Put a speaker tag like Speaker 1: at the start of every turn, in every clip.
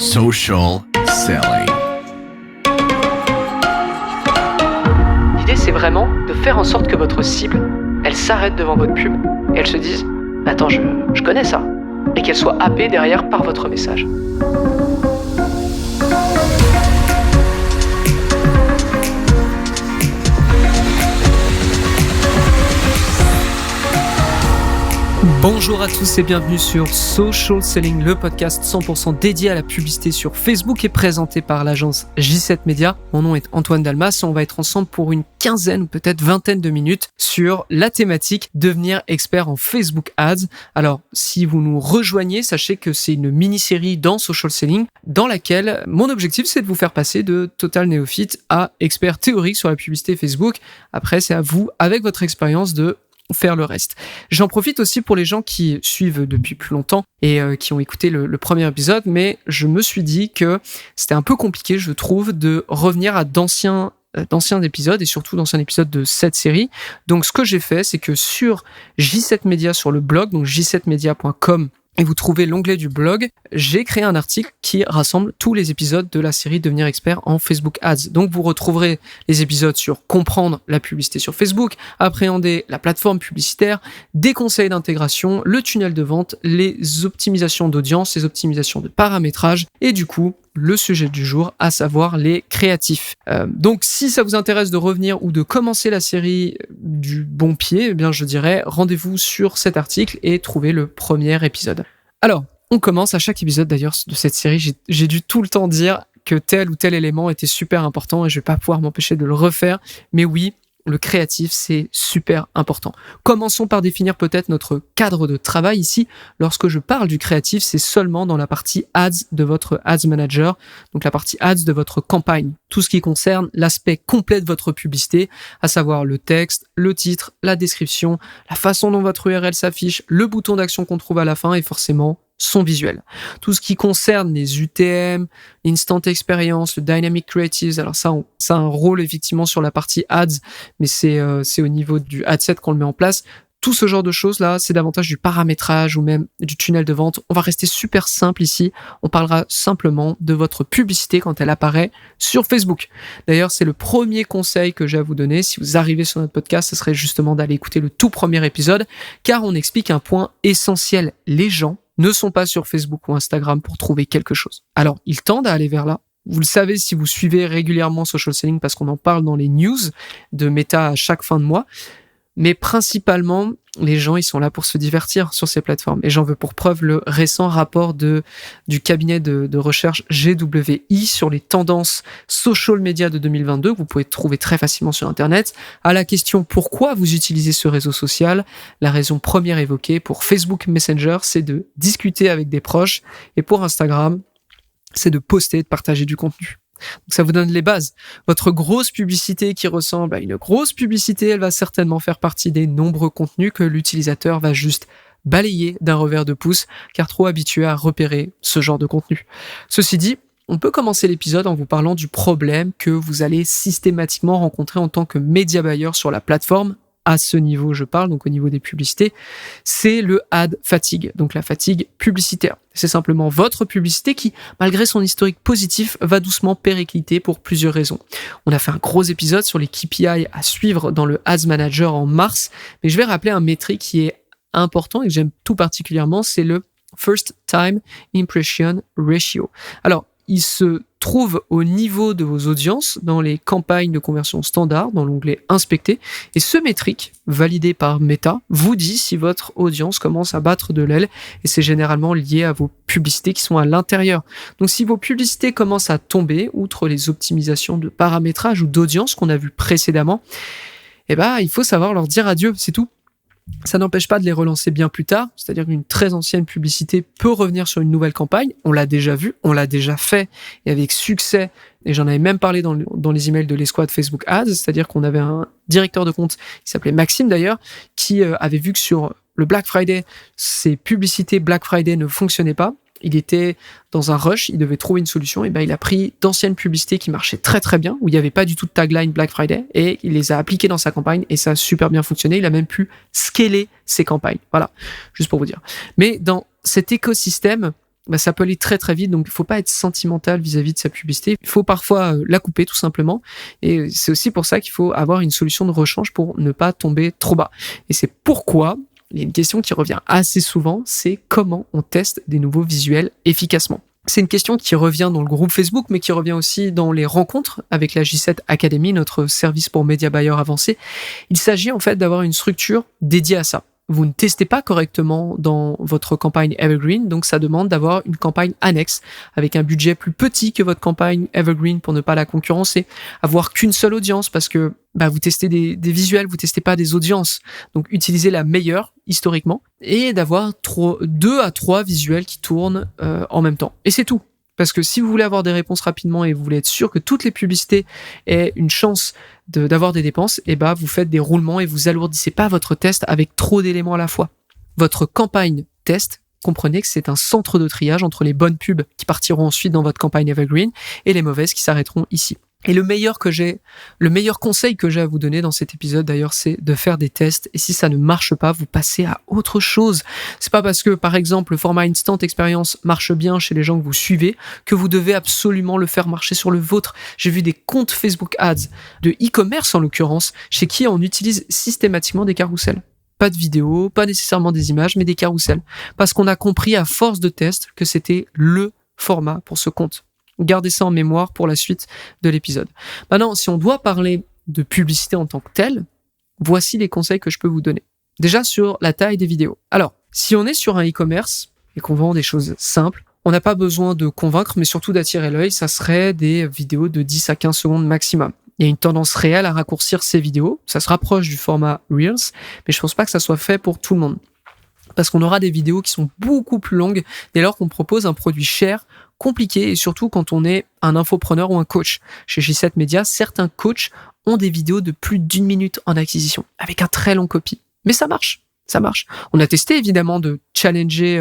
Speaker 1: Social selling.
Speaker 2: L'idée, c'est vraiment de faire en sorte que votre cible, elle s'arrête devant votre pub et elle se dise « Attends, je connais ça » et qu'elle soit happée derrière par votre message. Bonjour à tous et bienvenue sur Social Selling, le podcast 100% dédié à la publicité sur Facebook et présenté par l'agence J7 Media. Mon nom est Antoine Dalmas et on va être ensemble pour une quinzaine ou peut-être vingtaine de minutes sur la thématique devenir expert en Facebook Ads. Alors, si vous nous rejoignez, sachez que c'est une mini-série dans Social Selling dans laquelle mon objectif c'est de vous faire passer de total néophyte à expert théorique sur la publicité Facebook. Après, c'est à vous, avec votre expérience, de faire le reste. J'en profite aussi pour les gens qui suivent depuis plus longtemps et qui ont écouté le premier épisode, mais je me suis dit que c'était un peu compliqué, je trouve, de revenir à d'anciens épisodes et surtout d'anciens épisodes de cette série. Donc ce que j'ai fait, c'est que sur J7 Media, sur le blog, donc j7media.com, et vous trouvez l'onglet du blog, j'ai créé un article qui rassemble tous les épisodes de la série Devenir expert en Facebook Ads. Donc vous retrouverez les épisodes sur comprendre la publicité sur Facebook, appréhender la plateforme publicitaire, des conseils d'intégration, le tunnel de vente, les optimisations d'audience, les optimisations de paramétrage et du coup, le sujet du jour, à savoir les créatifs. Donc si ça vous intéresse de revenir ou de commencer la série du bon pied, eh bien je dirais rendez-vous sur cet article et trouvez le premier épisode. Alors, on commence à chaque épisode d'ailleurs de cette série. J'ai dû tout le temps dire que tel ou tel élément était super important et je vais pas pouvoir m'empêcher de le refaire. Mais oui, le créatif, c'est super important. Commençons par définir peut-être notre cadre de travail ici. Lorsque je parle du créatif, c'est seulement dans la partie Ads de votre Ads Manager, donc la partie Ads de votre campagne. Tout ce qui concerne l'aspect complet de votre publicité, à savoir le texte, le titre, la description, la façon dont votre URL s'affiche, le bouton d'action qu'on trouve à la fin et forcément son visuel. Tout ce qui concerne les UTM, l'Instant Experience, le Dynamic Creatives, alors ça a un rôle effectivement sur la partie Ads, mais c'est au niveau du ad set qu'on le met en place. Tout ce genre de choses-là, c'est davantage du paramétrage ou même du tunnel de vente. On va rester super simple ici. On parlera simplement de votre publicité quand elle apparaît sur Facebook. D'ailleurs, c'est le premier conseil que j'ai à vous donner. Si vous arrivez sur notre podcast, ce serait justement d'aller écouter le tout premier épisode, car on explique un point essentiel. Les gens ne sont pas sur Facebook ou Instagram pour trouver quelque chose. Alors, ils tendent à aller vers là. Vous le savez si vous suivez régulièrement Social Selling parce qu'on en parle dans les news de Meta à chaque fin de mois. Mais principalement, les gens, ils sont là pour se divertir sur ces plateformes. Et j'en veux pour preuve le récent rapport du cabinet de recherche GWI sur les tendances social media de 2022, que vous pouvez trouver très facilement sur Internet. À la question « Pourquoi vous utilisez ce réseau social ?», la raison première évoquée pour Facebook Messenger, c'est de discuter avec des proches. Et pour Instagram, c'est de poster et de partager du contenu. Donc ça vous donne les bases. Votre grosse publicité qui ressemble à une grosse publicité, elle va certainement faire partie des nombreux contenus que l'utilisateur va juste balayer d'un revers de pouce, car trop habitué à repérer ce genre de contenu. Ceci dit, on peut commencer l'épisode en vous parlant du problème que vous allez systématiquement rencontrer en tant que média buyer sur la plateforme. À ce niveau, je parle, donc au niveau des publicités, c'est le ad fatigue, donc la fatigue publicitaire. C'est simplement votre publicité qui, malgré son historique positif, va doucement péricliter pour plusieurs raisons. On a fait un gros épisode sur les KPI à suivre dans le Ads Manager en mars, mais je vais rappeler un métrique qui est important et que j'aime tout particulièrement, c'est le First Time Impression Ratio. Alors, il se trouve au niveau de vos audiences dans les campagnes de conversion standard, dans l'onglet Inspecter. Et ce métrique, validé par Meta, vous dit si votre audience commence à battre de l'aile. Et c'est généralement lié à vos publicités qui sont à l'intérieur. Donc si vos publicités commencent à tomber, outre les optimisations de paramétrage ou d'audience qu'on a vu précédemment, il faut savoir leur dire adieu, c'est tout. Ça n'empêche pas de les relancer bien plus tard, c'est-à-dire qu'une très ancienne publicité peut revenir sur une nouvelle campagne, on l'a déjà vu, on l'a déjà fait, et avec succès, et j'en avais même parlé dans les emails de l'escouade Facebook Ads, c'est-à-dire qu'on avait un directeur de compte, qui s'appelait Maxime d'ailleurs, qui avait vu que sur le Black Friday, ses publicités Black Friday ne fonctionnaient pas, il était dans un rush, il devait trouver une solution, et ben il a pris d'anciennes publicités qui marchaient très très bien, où il n'y avait pas du tout de tagline Black Friday, et il les a appliquées dans sa campagne, et ça a super bien fonctionné, il a même pu scaler ses campagnes. Voilà, juste pour vous dire. Mais dans cet écosystème, ça peut aller très très vite, donc il faut pas être sentimental vis-à-vis de sa publicité. Il faut parfois la couper tout simplement, et c'est aussi pour ça qu'il faut avoir une solution de rechange pour ne pas tomber trop bas. Et c'est pourquoi il y a une question qui revient assez souvent, c'est comment on teste des nouveaux visuels efficacement. C'est une question qui revient dans le groupe Facebook, mais qui revient aussi dans les rencontres avec la J7 Academy, notre service pour média buyers avancé. Il s'agit en fait d'avoir une structure dédiée à ça. Vous ne testez pas correctement dans votre campagne Evergreen, donc ça demande d'avoir une campagne annexe avec un budget plus petit que votre campagne Evergreen pour ne pas la concurrencer, avoir qu'une seule audience parce que vous testez des visuels, vous testez pas des audiences, donc utilisez la meilleure historiquement et d'avoir 2 à 3 visuels qui tournent en même temps. Et c'est tout. Parce que si vous voulez avoir des réponses rapidement et vous voulez être sûr que toutes les publicités aient une chance d'avoir des dépenses, vous faites des roulements et vous alourdissez pas votre test avec trop d'éléments à la fois. Votre campagne test, comprenez que c'est un centre de triage entre les bonnes pubs qui partiront ensuite dans votre campagne Evergreen et les mauvaises qui s'arrêteront ici. Et le meilleur conseil que j'ai à vous donner dans cet épisode d'ailleurs, c'est de faire des tests. Et si ça ne marche pas, vous passez à autre chose. C'est pas parce que, par exemple, le format Instant Experience marche bien chez les gens que vous suivez que vous devez absolument le faire marcher sur le vôtre. J'ai vu des comptes Facebook Ads, de e-commerce en l'occurrence, chez qui on utilise systématiquement des carousels. Pas de vidéos, pas nécessairement des images, mais des carousels. Parce qu'on a compris à force de tests que c'était le format pour ce compte. Gardez ça en mémoire pour la suite de l'épisode. Maintenant, si on doit parler de publicité en tant que telle, voici les conseils que je peux vous donner. Déjà sur la taille des vidéos. Alors, si on est sur un e-commerce et qu'on vend des choses simples, on n'a pas besoin de convaincre, mais surtout d'attirer l'œil, ça serait des vidéos de 10 à 15 secondes maximum. Il y a une tendance réelle à raccourcir ces vidéos, ça se rapproche du format Reels, mais je pense pas que ça soit fait pour tout le monde. Parce qu'on aura des vidéos qui sont beaucoup plus longues dès lors qu'on propose un produit cher, compliqué, et surtout quand on est un infopreneur ou un coach. Chez J7 Media, certains coachs ont des vidéos de plus d'1 minute en acquisition, avec un très long copy. Mais ça marche. On a testé évidemment de challenger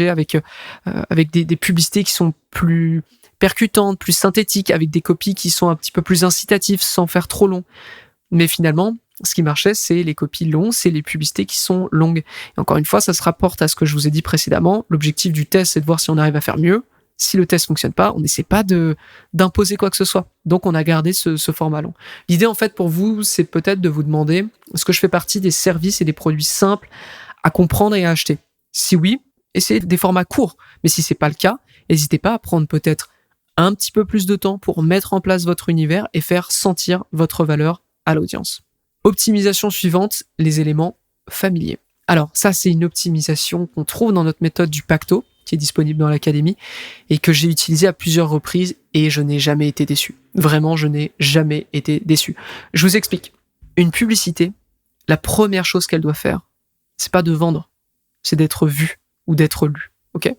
Speaker 2: avec des publicités qui sont plus percutantes, plus synthétiques, avec des copies qui sont un petit peu plus incitatives sans faire trop long. Mais finalement, ce qui marchait, c'est les copies longues, c'est les publicités qui sont longues. Et encore une fois, ça se rapporte à ce que je vous ai dit précédemment. L'objectif du test, c'est de voir si on arrive à faire mieux. Si le test fonctionne pas, on n'essaie pas d'imposer quoi que ce soit. Donc, on a gardé ce format long. L'idée, en fait, pour vous, c'est peut-être de vous demander, est-ce que je fais partie des services et des produits simples à comprendre et à acheter? Si oui, essayez des formats courts. Mais si c'est pas le cas, n'hésitez pas à prendre peut-être un petit peu plus de temps pour mettre en place votre univers et faire sentir votre valeur à l'audience. Optimisation suivante, les éléments familiers. Alors ça, c'est une optimisation qu'on trouve dans notre méthode du Pacto, qui est disponible dans l'académie, et que j'ai utilisée à plusieurs reprises, et je n'ai jamais été déçu. Vraiment, je n'ai jamais été déçu. Je vous explique. Une publicité, la première chose qu'elle doit faire, c'est pas de vendre, c'est d'être vue ou d'être lue. Ok ?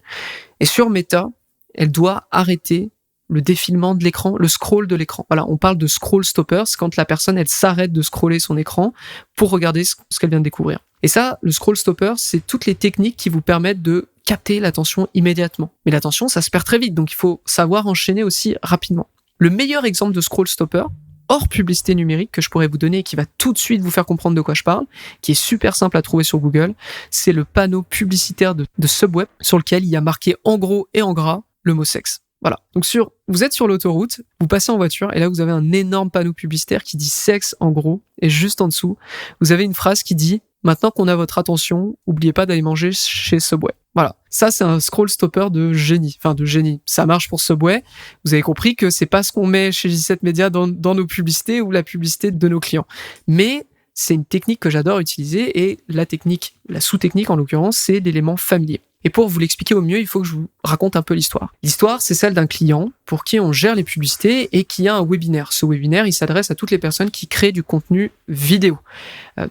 Speaker 2: Et sur Meta, elle doit arrêter le défilement de l'écran, le scroll de l'écran. Voilà, on parle de scroll stopper, c'est quand la personne, elle s'arrête de scroller son écran pour regarder ce qu'elle vient de découvrir. Et ça, le scroll stopper, c'est toutes les techniques qui vous permettent de capter l'attention immédiatement. Mais l'attention, ça se perd très vite, donc il faut savoir enchaîner aussi rapidement. Le meilleur exemple de scroll stopper, hors publicité numérique, que je pourrais vous donner et qui va tout de suite vous faire comprendre de quoi je parle, qui est super simple à trouver sur Google, c'est le panneau publicitaire de Subway, sur lequel il y a marqué en gros et en gras le mot sexe. Voilà. Donc vous êtes sur l'autoroute, vous passez en voiture et là vous avez un énorme panneau publicitaire qui dit sexe en gros et juste en dessous, vous avez une phrase qui dit maintenant qu'on a votre attention, n'oubliez pas d'aller manger chez Subway. Voilà. Ça, c'est un scroll stopper de génie. Enfin, de génie. Ça marche pour Subway. Vous avez compris que c'est pas ce qu'on met chez J7 Media dans nos publicités ou la publicité de nos clients. Mais c'est une technique que j'adore utiliser et la sous-technique en l'occurrence, c'est l'élément familier. Et pour vous l'expliquer au mieux, il faut que je vous raconte un peu l'histoire. L'histoire, c'est celle d'un client pour qui on gère les publicités et qui a un webinaire. Ce webinaire, il s'adresse à toutes les personnes qui créent du contenu vidéo.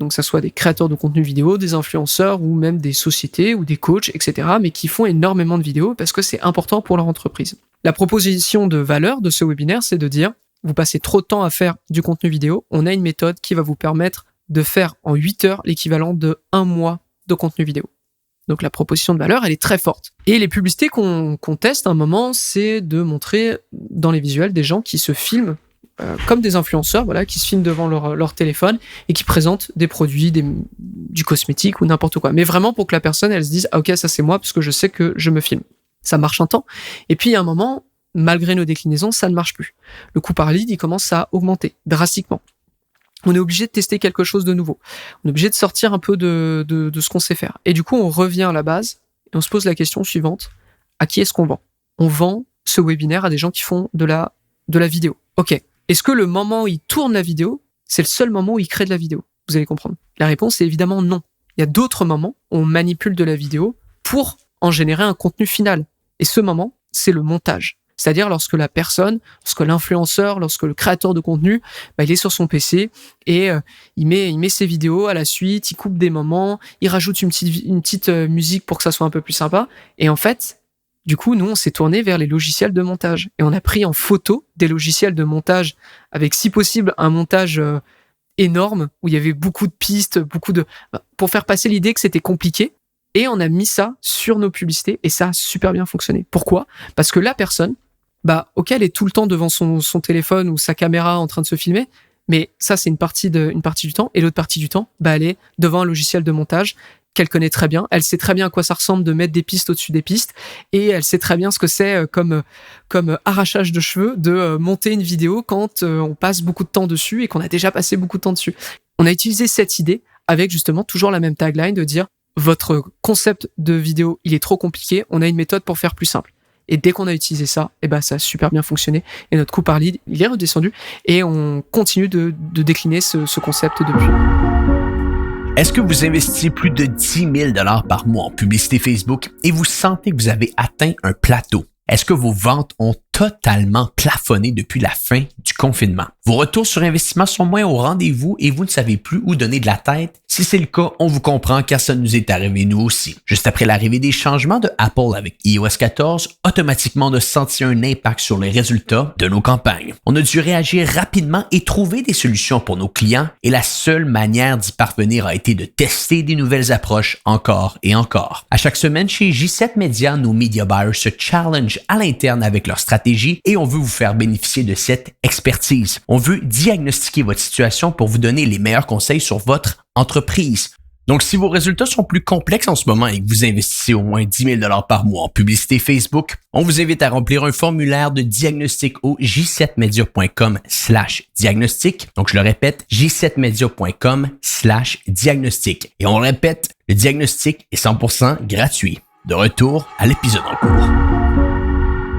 Speaker 2: Donc, ça soit des créateurs de contenu vidéo, des influenceurs ou même des sociétés ou des coachs, etc., mais qui font énormément de vidéos parce que c'est important pour leur entreprise. La proposition de valeur de ce webinaire, c'est de dire, vous passez trop de temps à faire du contenu vidéo, on a une méthode qui va vous permettre de faire en 8 heures l'équivalent de 1 mois de contenu vidéo. Donc la proposition de valeur, elle est très forte. Et les publicités qu'on teste à un moment, c'est de montrer dans les visuels des gens qui se filment comme des influenceurs, voilà, qui se filment devant leur téléphone et qui présentent des produits, du cosmétique ou n'importe quoi. Mais vraiment pour que la personne, elle se dise, ah, ok, ça c'est moi parce que je sais que je me filme. Ça marche un temps. Et puis, il y a un moment, malgré nos déclinaisons, ça ne marche plus. Le coût par lead, il commence à augmenter drastiquement. On est obligé de tester quelque chose de nouveau. On est obligé de sortir un peu de ce qu'on sait faire. Et du coup, on revient à la base et on se pose la question suivante. À qui est-ce qu'on vend ? On vend ce webinaire à des gens qui font de la vidéo. Ok. Est-ce que le moment où ils tournent la vidéo, c'est le seul moment où ils créent de la vidéo ? Vous allez comprendre. La réponse est évidemment non. Il y a d'autres moments où on manipule de la vidéo pour en générer un contenu final. Et ce moment, c'est le montage. C'est-à-dire lorsque la personne, lorsque l'influenceur, lorsque le créateur de contenu, il est sur son PC et il met ses vidéos à la suite, il coupe des moments, il rajoute une petite musique pour que ça soit un peu plus sympa. Et en fait, du coup, nous, on s'est tourné vers les logiciels de montage. Et on a pris en photo des logiciels de montage avec, si possible, un montage énorme où il y avait beaucoup de pistes, pour faire passer l'idée que c'était compliqué. Et on a mis ça sur nos publicités et ça a super bien fonctionné. Pourquoi ? Parce que la personne, ok, elle est tout le temps devant son téléphone ou sa caméra en train de se filmer, mais ça, c'est une partie du temps. Et l'autre partie du temps, elle est devant un logiciel de montage qu'elle connaît très bien. Elle sait très bien à quoi ça ressemble de mettre des pistes au-dessus des pistes et elle sait très bien ce que c'est comme arrachage de cheveux de monter une vidéo quand on passe beaucoup de temps dessus et qu'on a déjà passé beaucoup de temps dessus. On a utilisé cette idée avec justement toujours la même tagline de dire votre concept de vidéo, il est trop compliqué, on a une méthode pour faire plus simple. Et dès qu'on a utilisé ça, ça a super bien fonctionné. Et notre coût par lead, il est redescendu. Et on continue de décliner ce concept depuis.
Speaker 3: Est-ce que vous investissez plus de 10 000 $ par mois en publicité Facebook et vous sentez que vous avez atteint un plateau? Est-ce que vos ventes ont totalement plafonné depuis la fin du confinement? Vos retours sur investissement sont moins au rendez-vous et vous ne savez plus où donner de la tête? Si c'est le cas, on vous comprend car ça nous est arrivé nous aussi. Juste après l'arrivée des changements de Apple avec iOS 14, automatiquement on a senti un impact sur les résultats de nos campagnes. On a dû réagir rapidement et trouver des solutions pour nos clients et la seule manière d'y parvenir a été de tester des nouvelles approches encore et encore. À chaque semaine chez J7 Media, nos media buyers se challenge à l'interne avec leur stratégie et on veut vous faire bénéficier de cette expertise. On veut diagnostiquer votre situation pour vous donner les meilleurs conseils sur votre entreprise. Donc, si vos résultats sont plus complexes en ce moment et que vous investissez au moins 10 000 $ par mois en publicité Facebook, on vous invite à remplir un formulaire de diagnostic au j7media.com/diagnostic. Donc, je le répète, j7media.com/diagnostic. Et on le répète, le diagnostic est 100% gratuit. De retour à l'épisode en cours.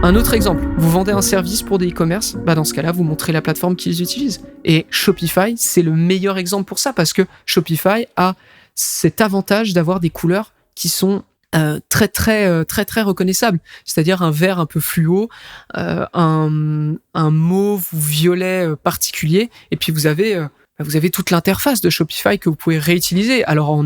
Speaker 2: Un autre exemple, vous vendez un service pour des e-commerce, dans ce cas-là, vous montrez la plateforme qu'ils utilisent. Et Shopify, c'est le meilleur exemple pour ça parce que Shopify a cet avantage d'avoir des couleurs qui sont très reconnaissables. C'est-à-dire un vert un peu fluo, un mauve ou violet particulier, et puis vous avez toute l'interface de Shopify que vous pouvez réutiliser. Alors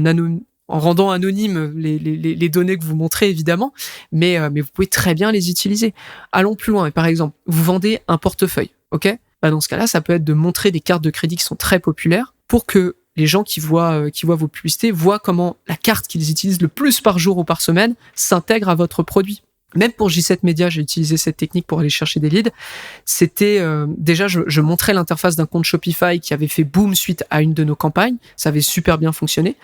Speaker 2: en rendant anonyme les données que vous montrez, évidemment, mais vous pouvez très bien les utiliser. Allons plus loin. Par exemple, vous vendez un portefeuille, ok ? Dans ce cas-là, ça peut être de montrer des cartes de crédit qui sont très populaires pour que les gens qui voient vos publicités voient comment la carte qu'ils utilisent le plus par jour ou par semaine s'intègre à votre produit. Même pour J7 Media, j'ai utilisé cette technique pour aller chercher des leads. C'était déjà, je montrais l'interface d'un compte Shopify qui avait fait boom suite à une de nos campagnes. Ça avait super bien fonctionné.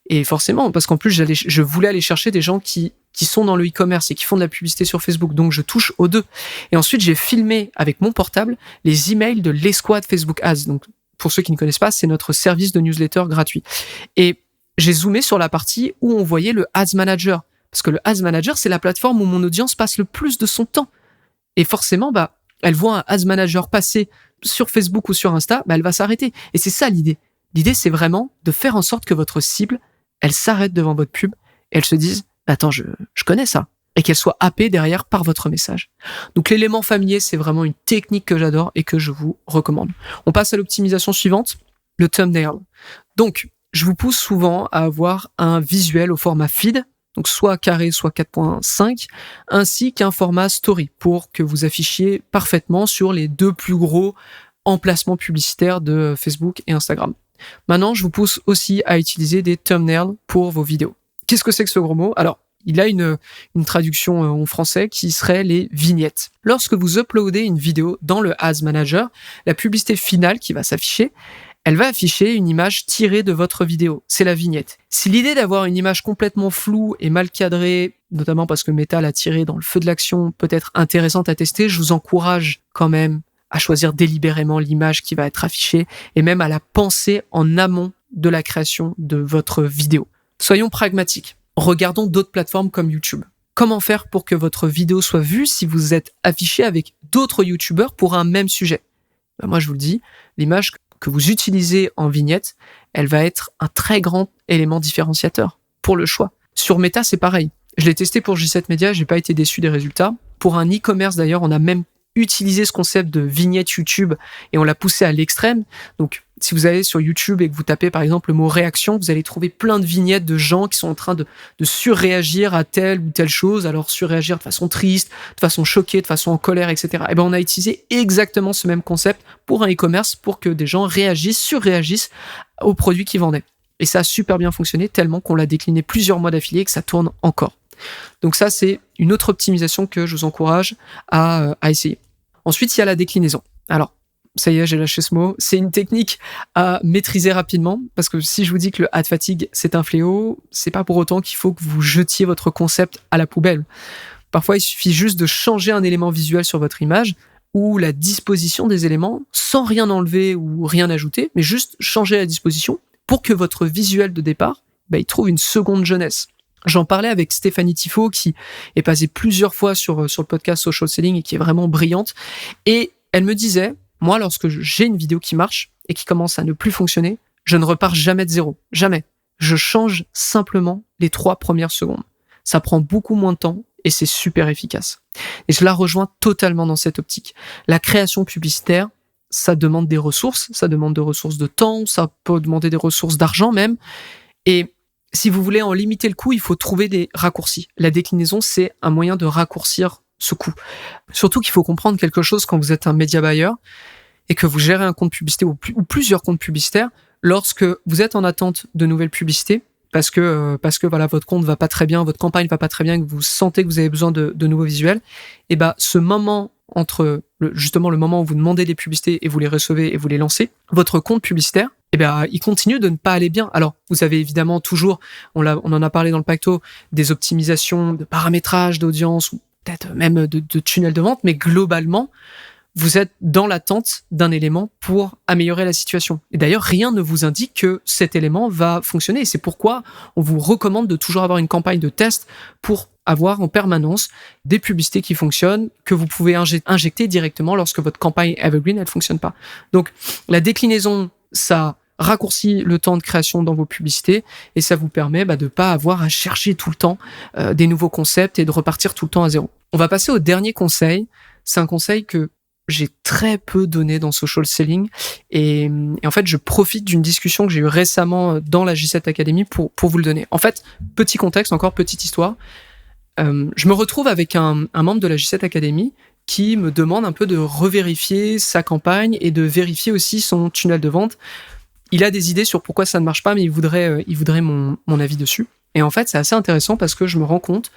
Speaker 2: Et forcément, parce qu'en plus, je voulais aller chercher des gens qui sont dans le e-commerce et qui font de la publicité sur Facebook. Donc, je touche aux deux. Et ensuite, j'ai filmé avec mon portable les emails de l'Esquad Facebook Ads. Donc, pour ceux qui ne connaissent pas, c'est notre service de newsletter gratuit. Et j'ai zoomé sur la partie où on voyait le Ads Manager. Parce que le Ads Manager, c'est la plateforme où mon audience passe le plus de son temps. Et forcément, elle voit un Ads Manager passer sur Facebook ou sur Insta, elle va s'arrêter. Et c'est ça l'idée. L'idée, c'est vraiment de faire en sorte que votre cible, elle s'arrête devant votre pub et elle se dise « Attends, je connais ça » et qu'elle soit happée derrière par votre message. Donc l'élément familier, c'est vraiment une technique que j'adore et que je vous recommande. On passe à l'optimisation suivante, le thumbnail. Donc, je vous pousse souvent à avoir un visuel au format feed, donc soit carré, soit 4.5, ainsi qu'un format story pour que vous affichiez parfaitement sur les deux plus gros emplacements publicitaires de Facebook et Instagram. Maintenant, je vous pousse aussi à utiliser des thumbnails pour vos vidéos. Qu'est-ce que c'est que ce gros mot ? Alors, il a une traduction en français qui serait les vignettes. Lorsque vous uploadez une vidéo dans le Ads Manager, la publicité finale qui va s'afficher, elle va afficher une image tirée de votre vidéo. C'est la vignette. Si l'idée d'avoir une image complètement floue et mal cadrée, notamment parce que Meta l'a tirée dans le feu de l'action, peut être intéressante à tester, je vous encourage quand même à choisir délibérément l'image qui va être affichée et même à la penser en amont de la création de votre vidéo. Soyons pragmatiques. Regardons d'autres plateformes comme YouTube. Comment faire pour que votre vidéo soit vue si vous êtes affiché avec d'autres YouTubeurs pour un même sujet ? Moi, je vous le dis, l'image que vous utilisez en vignette, elle va être un très grand élément différenciateur pour le choix. Sur Meta, c'est pareil. Je l'ai testé pour J7 Media, j'ai pas été déçu des résultats. Pour un e-commerce d'ailleurs, on a même utilisé ce concept de vignette YouTube et on l'a poussé à l'extrême. Donc, si vous allez sur YouTube et que vous tapez par exemple le mot réaction, vous allez trouver plein de vignettes de gens qui sont en train de surréagir à telle ou telle chose, alors surréagir de façon triste, de façon choquée, de façon en colère, etc. Et ben on a utilisé exactement ce même concept pour un e-commerce pour que des gens réagissent, surréagissent aux produits qu'ils vendaient. Et ça a super bien fonctionné tellement qu'on l'a décliné plusieurs mois d'affilée et que ça tourne encore. Donc ça, c'est une autre optimisation que je vous encourage à essayer. Ensuite, il y a la déclinaison. Alors, ça y est, j'ai lâché ce mot. C'est une technique à maîtriser rapidement parce que si je vous dis que le ad fatigue, c'est un fléau, c'est pas pour autant qu'il faut que vous jetiez votre concept à la poubelle. Parfois, il suffit juste de changer un élément visuel sur votre image ou la disposition des éléments sans rien enlever ou rien ajouter, mais juste changer la disposition pour que votre visuel de départ, il trouve une seconde jeunesse. J'en parlais avec Stéphanie Tifo qui est passée plusieurs fois sur le podcast Social Selling et qui est vraiment brillante. Et elle me disait, moi, lorsque j'ai une vidéo qui marche et qui commence à ne plus fonctionner, je ne repars jamais de zéro. Jamais. Je change simplement les 3 premières secondes. Ça prend beaucoup moins de temps et c'est super efficace. Et je la rejoins totalement dans cette optique. La création publicitaire, ça demande des ressources. Ça demande des ressources de temps, ça peut demander des ressources d'argent même. Et si vous voulez en limiter le coût, il faut trouver des raccourcis. La déclinaison, c'est un moyen de raccourcir ce coût. Surtout qu'il faut comprendre quelque chose quand vous êtes un média buyer et que vous gérez un compte publicitaire ou plusieurs comptes publicitaires, lorsque vous êtes en attente de nouvelles publicités, parce que voilà, votre compte va pas très bien, votre campagne va pas très bien, que vous sentez que vous avez besoin de nouveaux visuels, et ce moment entre justement le moment où vous demandez des publicités et vous les recevez et vous les lancez, votre compte publicitaire, il continue de ne pas aller bien. Alors, vous avez évidemment toujours, on en a parlé dans le Pacto, des optimisations de paramétrage d'audience ou peut-être même de tunnel de vente, mais globalement, vous êtes dans l'attente d'un élément pour améliorer la situation. Et d'ailleurs, rien ne vous indique que cet élément va fonctionner. Et c'est pourquoi on vous recommande de toujours avoir une campagne de test pour avoir en permanence des publicités qui fonctionnent, que vous pouvez injecter directement lorsque votre campagne Evergreen, elle fonctionne pas. Donc, la déclinaison, ça raccourcit le temps de création dans vos publicités et ça vous permet de pas avoir à chercher tout le temps des nouveaux concepts et de repartir tout le temps à zéro. On va passer au dernier conseil. C'est un conseil que j'ai très peu donné dans Social Selling et en fait, je profite d'une discussion que j'ai eue récemment dans la J7 Academy pour vous le donner. En fait, petit contexte, encore petite histoire. Je me retrouve avec un membre de la J7 Academy qui me demande un peu de revérifier sa campagne et de vérifier aussi son tunnel de vente. Il a des idées sur pourquoi ça ne marche pas, mais il voudrait mon avis dessus. Et en fait, c'est assez intéressant parce que je me rends compte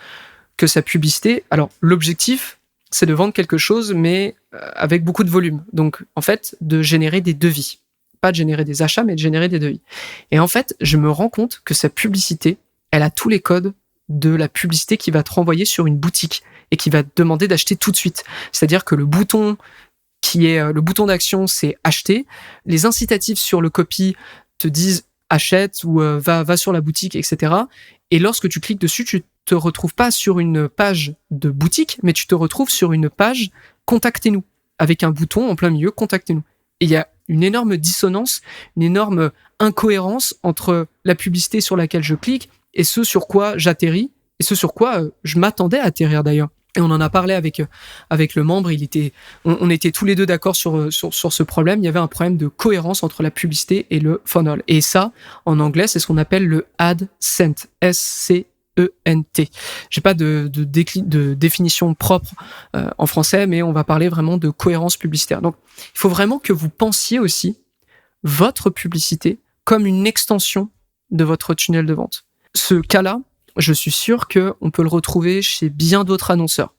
Speaker 2: que sa publicité, alors l'objectif, c'est de vendre quelque chose, mais avec beaucoup de volume. Donc, en fait, de générer des devis. Pas de générer des achats, mais de générer des devis. Et en fait, je me rends compte que sa publicité, elle a tous les codes de la publicité qui va te renvoyer sur une boutique et qui va te demander d'acheter tout de suite. C'est-à-dire que le bouton qui est le bouton d'action, c'est acheter. Les incitatifs sur le copy te disent achète ou va sur la boutique, etc. Et lorsque tu cliques dessus, tu te retrouves pas sur une page de boutique, mais tu te retrouves sur une page contactez-nous avec un bouton en plein milieu contactez-nous. Et il y a une énorme dissonance, une énorme incohérence entre la publicité sur laquelle je clique et ce sur quoi j'atterris et ce sur quoi je m'attendais à atterrir d'ailleurs. Et on en a parlé avec le membre, on était tous les deux d'accord sur ce problème. Il y avait un problème de cohérence entre la publicité et le funnel. Et ça, en anglais, c'est ce qu'on appelle le AdScent, S-C-E-N-T. J'ai pas de définition propre en français, mais on va parler vraiment de cohérence publicitaire. Donc, il faut vraiment que vous pensiez aussi votre publicité comme une extension de votre tunnel de vente. Ce cas-là, je suis sûr qu'on peut le retrouver chez bien d'autres annonceurs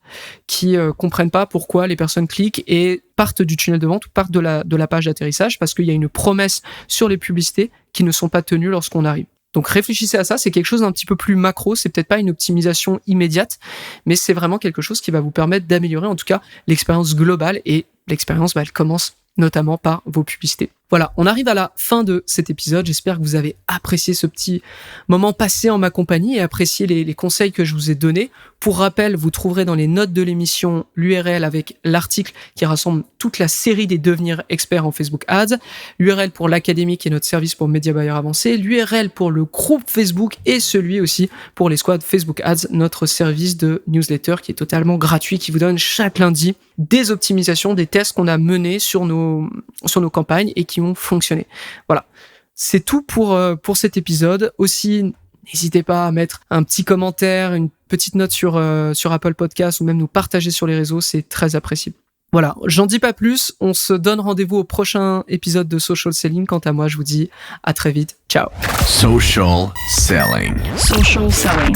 Speaker 2: qui comprennent pas pourquoi les personnes cliquent et partent du tunnel de vente ou partent de la page d'atterrissage parce qu'il y a une promesse sur les publicités qui ne sont pas tenues lorsqu'on arrive. Donc réfléchissez à ça, c'est quelque chose d'un petit peu plus macro, c'est peut-être pas une optimisation immédiate, mais c'est vraiment quelque chose qui va vous permettre d'améliorer en tout cas l'expérience globale et l'expérience, elle commence notamment par vos publicités. Voilà, on arrive à la fin de cet épisode. J'espère que vous avez apprécié ce petit moment passé en ma compagnie et apprécié les conseils que je vous ai donnés. Pour rappel, vous trouverez dans les notes de l'émission l'URL avec l'article qui rassemble toute la série des devenir experts en Facebook Ads, l'URL pour l'académie qui est notre service pour média buyer avancé, l'URL pour le groupe Facebook et celui aussi pour les squads Facebook Ads, notre service de newsletter qui est totalement gratuit, qui vous donne chaque lundi des optimisations, des tests qu'on a menés sur nos campagnes et qui ont fonctionné. Voilà. C'est tout pour cet épisode. Aussi, n'hésitez pas à mettre un petit commentaire, une petite note sur Apple Podcast ou même nous partager sur les réseaux, c'est très apprécié. Voilà, j'en dis pas plus, on se donne rendez-vous au prochain épisode de Social Selling. Quant à moi, je vous dis à très vite. Ciao.
Speaker 1: Social selling.
Speaker 4: Social selling.